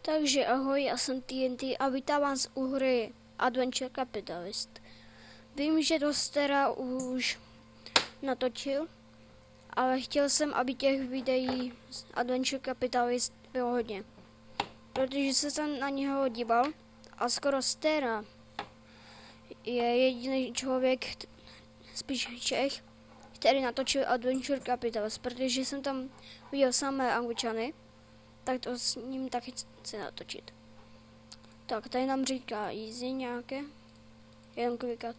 Takže ahoj, já jsem TNT a vítám vás u hry Adventure Capitalist. Vím, že Dostera už natočil, ale chtěl jsem, aby těch videí z Adventure Capitalist bylo hodně. Protože jsem na něho díval a skoro Stera je jediný člověk, spíš Čech, který natočil Adventure Capitalist, protože jsem tam viděl samé Angličany, tak to s ním taky chci natočit. Tak, tady nám říká easy nějaké. Jenom klikat.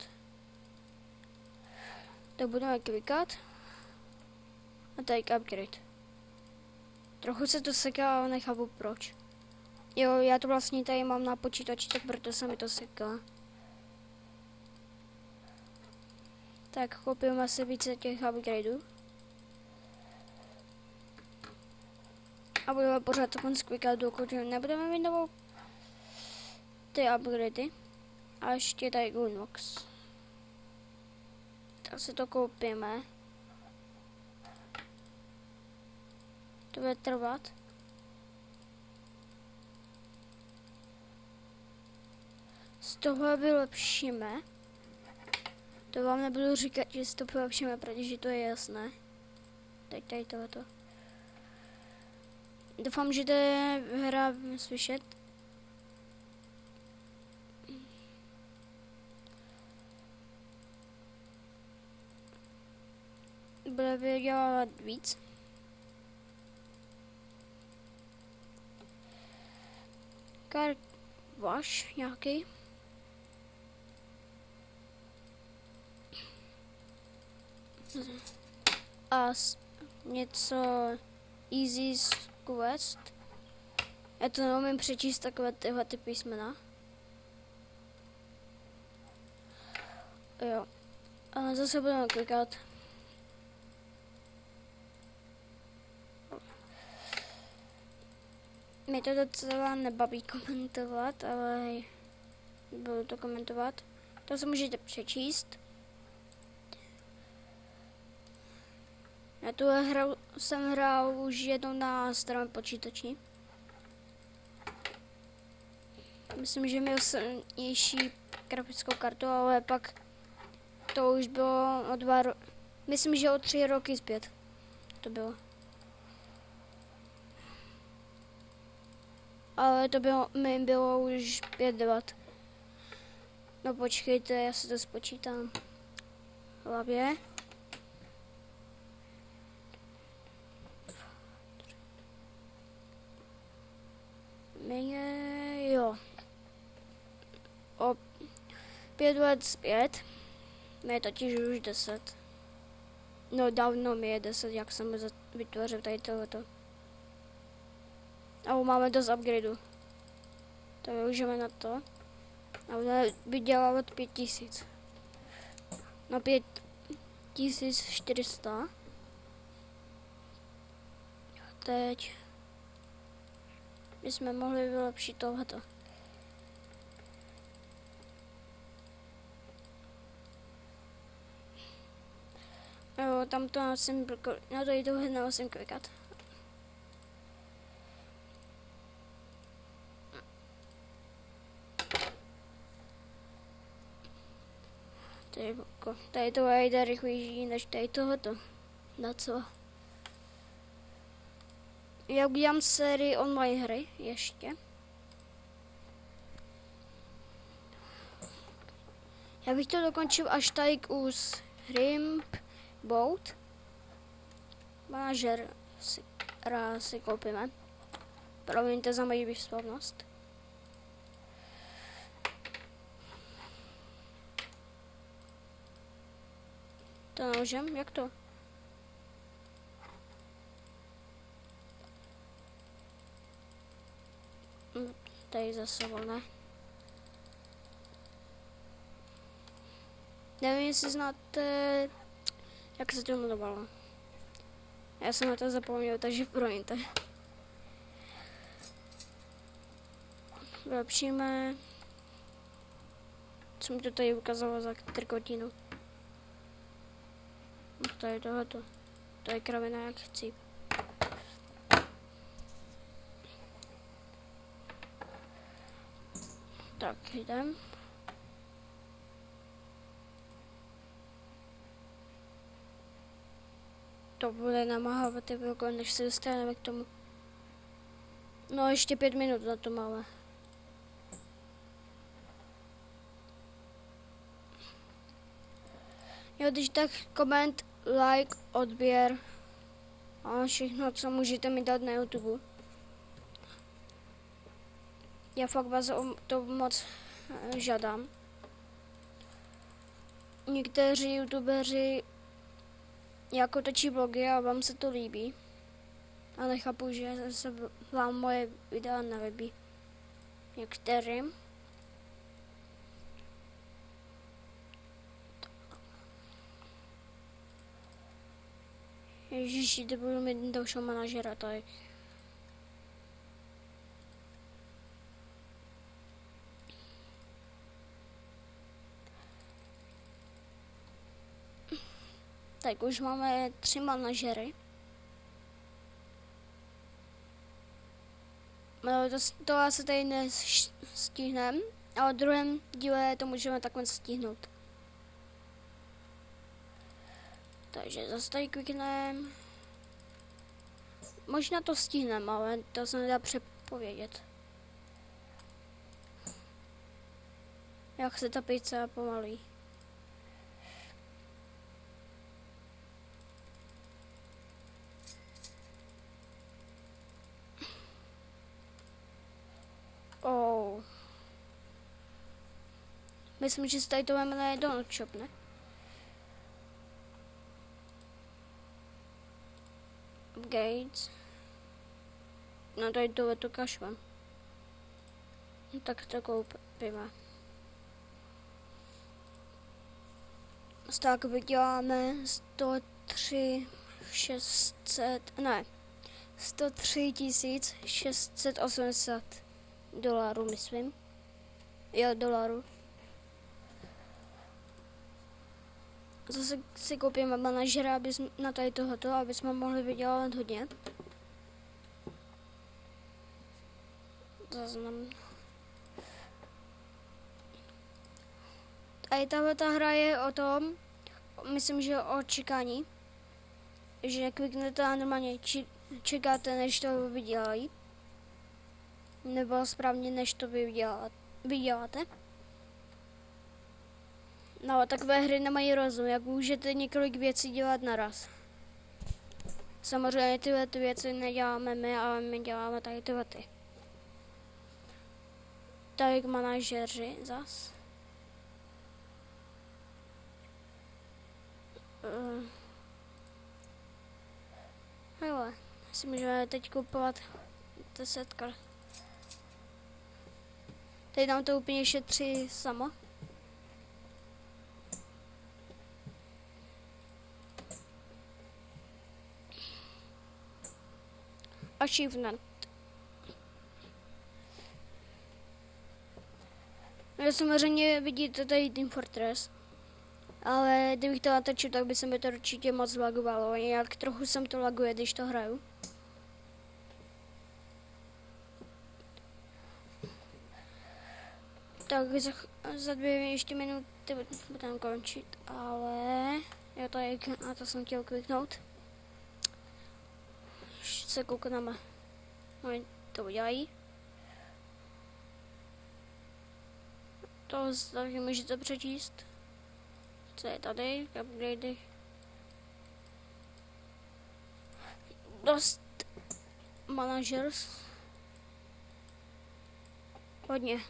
Tak budeme klikat. A tady upgrade. Trochu se to seká, ale nechápu proč. Jo, já to vlastně tady mám na počítači, tak proto se mi to seká. Tak koupíme si více těch upgradeů. A budeme pořád klikat, dokud nebudeme mít novou ty upgradey. A ještě tady Gunvox. Tak si to koupíme. To bude trvat. Z toho vylepšíme. To vám nebudu říkat, že si to vylepšíme, protože to je jasné. Teď tady tohoto. Doufám, že to je hra slyšet. Bude vydělávat víc. Car wash nějaký. A něco easy quest. Já to neumím přečíst takové tyhle ty písmena. Jo. A zase budeme klikat. Mě to docela nebaví komentovat, ale budu to komentovat. To se můžete přečíst. Já tu hru jsem hrál už jednou na starém počítači. Myslím, že měl silnější grafickou kartu, ale pak to už bylo o 2 roky. Myslím, že o 3 roky zpět to bylo. Ale to bylo, mi bylo už 5 let. No počkejte, já si to spočítám v hlavě. Jo. O 5 let zpět. Mě je totiž už 10. No dávno mi je 10, jak jsem vytvořil tady tohoto. A máme dost upgradeů. Tak využijeme na to. A budeme vydělávat 5000. No 5400. A teď bychom mohli vylepšit tohleto. Jo, tam to musím, na to i tohle nemusím klikat. Tady to jde rychlejší než tady tohoto. Na co? Já udělám sérii online hry ještě. Já bych to dokončil až tady kus Rimp Boat. Manažer si koupíme. Promiňte za moji výslovnost. To nemůžem? Jak to? Tady zase volné. Nevím, jestli znáte, jak se to jmenovalo. Já jsem na to zapomněl, takže promiňte. Vylepšíme. Co mi to tady ukázalo za trkotinu? To je tohoto. To je kravina jak chci. Tak, jdem. To bude namáhávat ty velko, než se dostaneme k tomu. No, ještě 5 minut na to máme. Jo, když tak koment, like, odběr a všechno, co můžete mi dát na YouTube. Já fakt vás o to moc žádám. Někteří youtubeři jako točí blogy a vám se to líbí. A nechápu, že se vám moje videa nelíbí. Některým. Ježiši, to budu mít dalšího manažera, tak. Tak už máme 3 manažery. No, to asi tady nestihneme, ale v druhém díle to můžeme takhle stihnout. Takže zase tady klikneme. Možná to stihneme, ale to se nedá předpovědět. Jak se ta pizza pomalí. Oh. Myslím, že se tady to jmenuje Donut Shop, ne? Gates. No tady to kašvem. No, tak to koupíme. Tak vyděláme 103 680 dolarů, myslím. Jo, dolarů. Zase si koupíme manažera, aby na tady tohoto, aby jsme mohli vydělat hodně. Zaznam. A i tahleta hra je o tom, myslím, že o čekání. Že kliknete a normálně čekáte, než to vydělají. Nebo správně, než to vyděláte. No, takové hry nemají rozum, jak můžete několik věcí dělat naraz. Samozřejmě tyhle věci neděláme my, ale my děláme tady tyhle ty. Tak manažeři zas. Hele, si můžeme teď kupovat 10 kart. Teď nám to úplně šetří samo. Achievement. Já samozřejmě vidíte tady Team Fortress. Ale kdybych to natočil, tak by se mi to určitě moc lagovalo. Jak trochu jsem to laguje, když to hraju. Tak za 2 ještě minuty budeme končit, ale já tady na to jsem chtěl kliknout. Ještě se koukneme. Oni to udělají. To taky můžete přečíst. Co je tady? Upgrade. Dost managers. Hodně.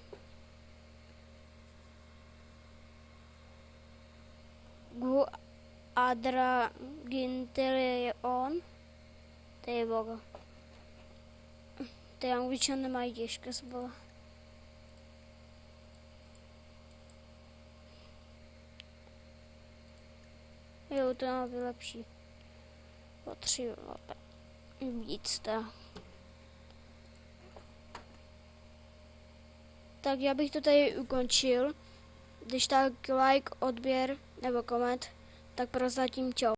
Gu Adra Gintelion. To je bogo. Ty Angličané nemají těžké slova. Jo, to nám vylepší. Potřeba víc ta. Tak já bych to tady ukončil. Když tak like, odběr nebo koment, tak prozatím čau.